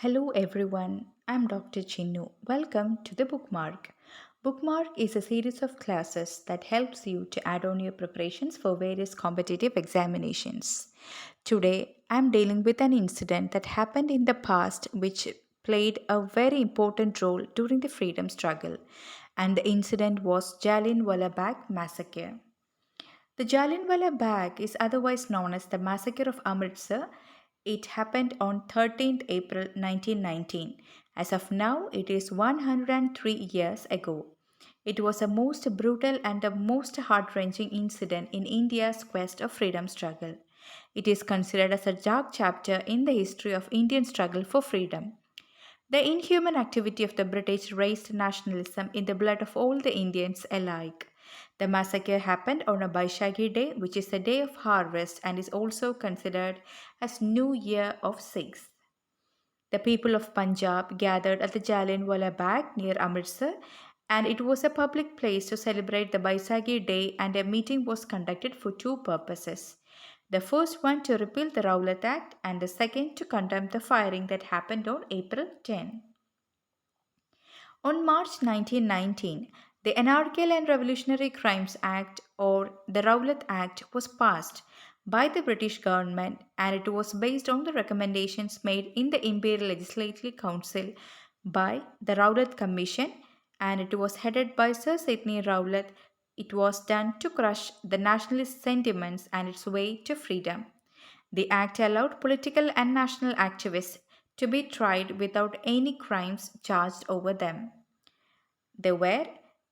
Hello everyone, I'm Dr. Chinnu. Welcome to the Bookmark. Bookmark is a series of classes that helps you to add on your preparations for various competitive examinations. Today, I'm dealing with an incident that happened in the past which played a very important role during the freedom struggle, and the incident was Jallianwala Bagh massacre. The Jallianwala Bagh is otherwise known as the Massacre of Amritsar. It happened on 13th April 1919. As of now, it is 103 years ago. It was a most brutal and a most heart-wrenching incident in India's quest of freedom struggle. It is considered as a dark chapter in the history of Indian struggle for freedom. The inhuman activity of the British raised nationalism in the blood of all the Indians alike. The massacre happened on a Baishagi day, which is a day of harvest and is also considered as New Year of Sikhs. The people of Punjab gathered at the Jallianwala Bagh near Amritsar, and it was a public place to celebrate the Baisagi Day, and a meeting was conducted for two purposes. The first one to repeal the Rowlatt Act, and the second to condemn the firing that happened on April 10. On March 1919, the Anarchical and Revolutionary Crimes Act, or the Rowlatt Act, was passed by the British government, and it was based on the recommendations made in the Imperial Legislative Council by the Rowlatt Commission, and it was headed by Sir Sidney Rowlatt. It was done to crush the nationalist sentiments and its way to freedom. The act allowed political and national activists to be tried without any crimes charged over them. They were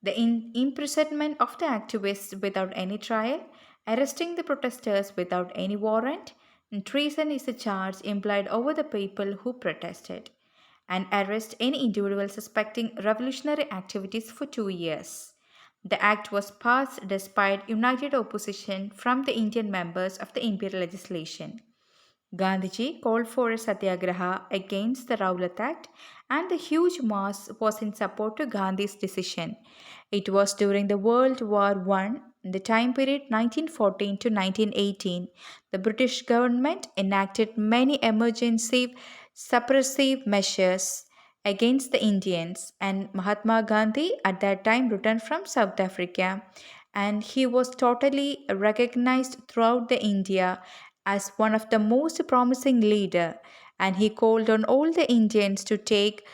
the imprisonment of the activists without any trial, arresting the protesters without any warrant, and treason is a charge implied over the people who protested, and arrest any individual suspecting revolutionary activities for 2 years. The act was passed despite united opposition from the Indian members of the imperial legislation. Gandhiji called for a satyagraha against the Rowlatt Act, and the huge mass was in support to Gandhi's decision. It was during the World War I, in the time period 1914 to 1918, the British government enacted many emergency suppressive measures against the Indians, and Mahatma Gandhi at that time returned from South Africa, and he was totally recognized throughout the India as one of the most promising leader, and he called on all the Indians to take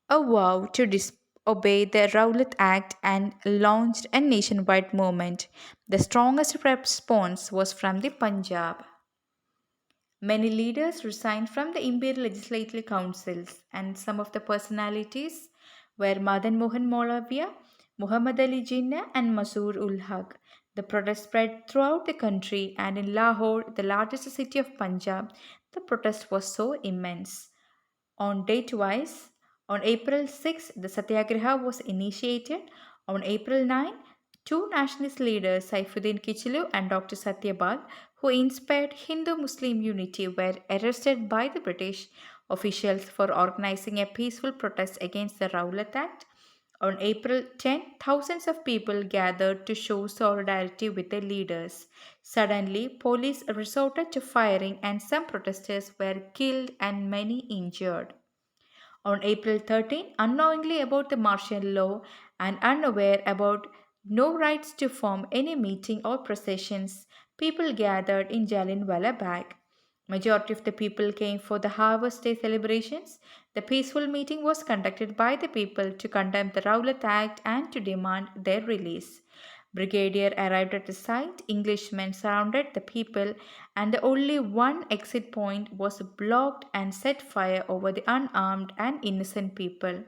a vow to disobey the Rowlatt Act and launched a nationwide movement. The strongest response was from the Punjab. Many leaders resigned from the imperial legislative councils, and some of the personalities were Madan Mohan Malaviya, Muhammad Ali Jinnah, and Masoor ul Haq. The protest spread throughout the country, and in Lahore, the largest city of Punjab, the protest was so immense. On date wise, on April 6, the Satyagraha was initiated. On April 9, two nationalist leaders, Saifuddin Kichlu and Dr. Satyabal, who inspired Hindu Muslim unity, were arrested by the British officials for organizing a peaceful protest against the Rowlatt Act. On April 10, thousands of people gathered to show solidarity with their leaders. Suddenly, police resorted to firing, and some protesters were killed and many injured. On April 13, unknowingly about the martial law and unaware about no rights to form any meeting or processions, people gathered in Jallianwala Bagh. Majority of the people came for the Harvest Day celebrations. The peaceful meeting was conducted by the people to condemn the Rowlatt Act and to demand their release. Brigadier arrived at the site. Englishmen surrounded the people, and the only one exit point was blocked and set fire over the unarmed and innocent people.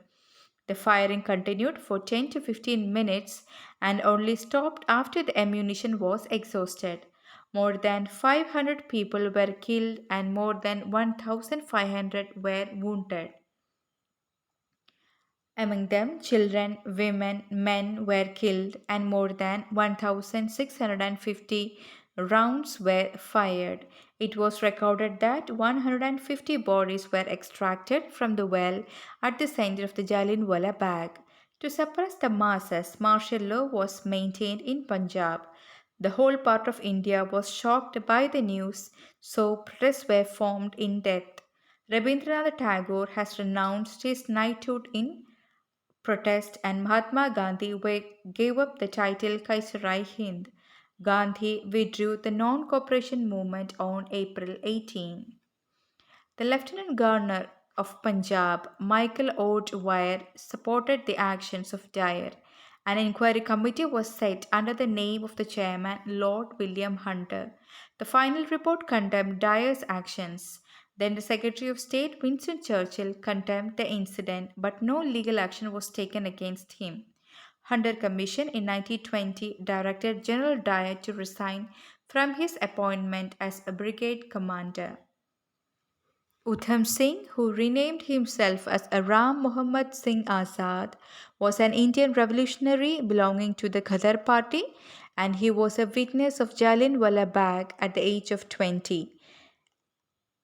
The firing continued for 10 to 15 minutes and only stopped after the ammunition was exhausted. More than 500 people were killed and more than 1,500 were wounded. Among them, children, women, men were killed, and more than 1,650 rounds were fired. It was recorded that 150 bodies were extracted from the well at the center of the Jallianwala Bagh. To suppress the masses, martial law was maintained in Punjab. The whole part of India was shocked by the news, so protests were formed in depth. Rabindranath Tagore has renounced his knighthood in protest, and Mahatma Gandhi gave up the title Kaisar Hind. Gandhi withdrew the non cooperation movement on April 18. The Lieutenant Governor of Punjab, Michael O'Dwyer, supported the actions of Dyer. An inquiry committee was set under the name of the chairman, Lord William Hunter. The final report condemned Dyer's actions. Then the Secretary of State, Winston Churchill, condemned the incident, but no legal action was taken against him. Hunter Commission in 1920 directed General Dyer to resign from his appointment as a brigade commander. Udham Singh, who renamed himself as Ram Muhammad Singh Azad, was an Indian revolutionary belonging to the Ghadar party, and he was a witness of Jallianwala Bagh at the age of 20.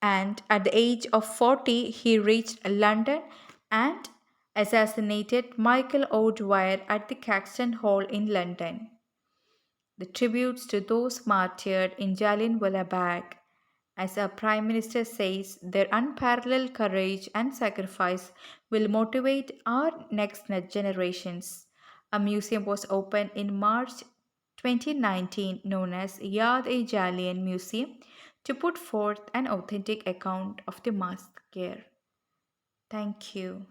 And at the age of 40, he reached London and assassinated Michael O'Dwyer at the Caxton Hall in London. The tributes to those martyred in Jallianwala Bagh. As our Prime Minister says, their unparalleled courage and sacrifice will motivate our next generations. A museum was opened in March 2019 known as Yad-e-Jallian Museum to put forth an authentic account of the massacre. Thank you.